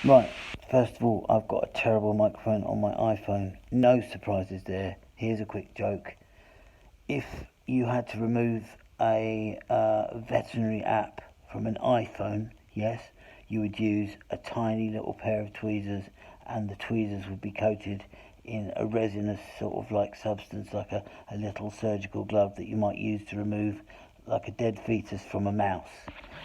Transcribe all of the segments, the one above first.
Right, first of all, I've got a terrible microphone on my iPhone. No surprises there. Here's a quick joke. If you had to remove a veterinary app from an iPhone, yes, you would use a tiny little pair of tweezers, and the tweezers would be coated in a resinous sort of like substance, like a little surgical glove that you might use to remove like a dead fetus from a mouse.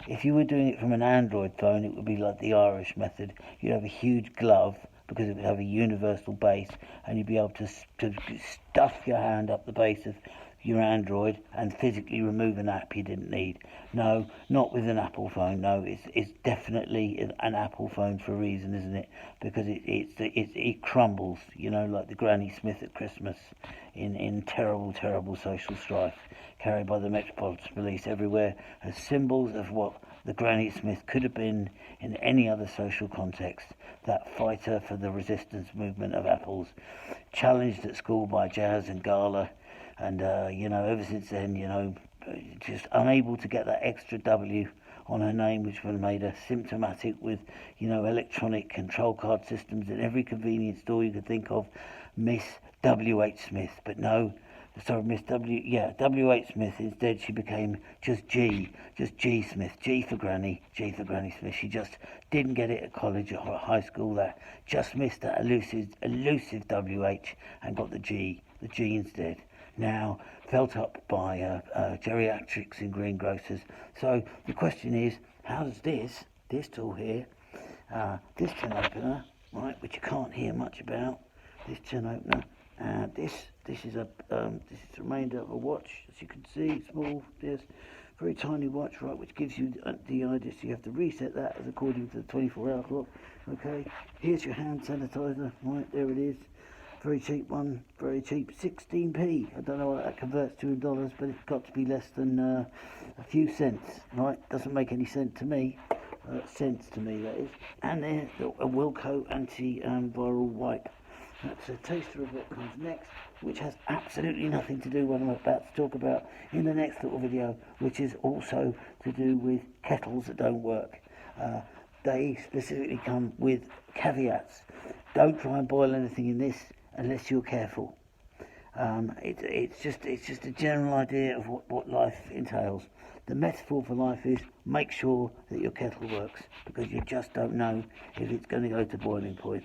If you were doing it from an Android phone, it would be like the Irish method. You'd have a huge glove because it would have a universal base, and you'd be able to stuff your hand up the base of your Android and physically remove an app you didn't need. No, not with an Apple phone. No, it's definitely an Apple phone for a reason, isn't it? Because it crumbles, you know, like the Granny Smith at Christmas, in terrible social strife carried by the Metropolitan Police everywhere as symbols of what the Granny Smith could have been in any other social context. That fighter for the resistance movement of apples, challenged at school by Jazz and Gala, and ever since then, just unable to get that extra W on her name, which would have made her symptomatic with, electronic control card systems in every convenience store you could think of. Miss W.H. Smith, but no, sorry, Miss W.H. Smith. Instead, she became just G Smith, G for Granny Smith. She just didn't get it at college or high school. That just missed that elusive W.H. and got the G instead. Now felt up by geriatrics and greengrocers. So the question is, how does this tool here, this tin opener, right, which you can't hear much about, this tin opener, this is the remainder of a watch, as you can see, small, this very tiny watch, right, which gives you the idea. So you have to reset that as according to the 24-hour clock. Okay, here's your hand sanitizer, right, there it is. Very cheap one, very cheap, 16p. I don't know what that converts to in dollars, but it's got to be less than a few cents, right? Doesn't make any sense to me. Sense to me, that is. And there's a Wilco anti-viral wipe. That's a taster of what comes next, which has absolutely nothing to do with what I'm about to talk about in the next little video, which is also to do with kettles that don't work. They specifically come with caveats. Don't try and boil anything in this unless you're careful. It's just a general idea of what life entails. The metaphor for life is make sure that your kettle works, because you just don't know if it's going to go to boiling point.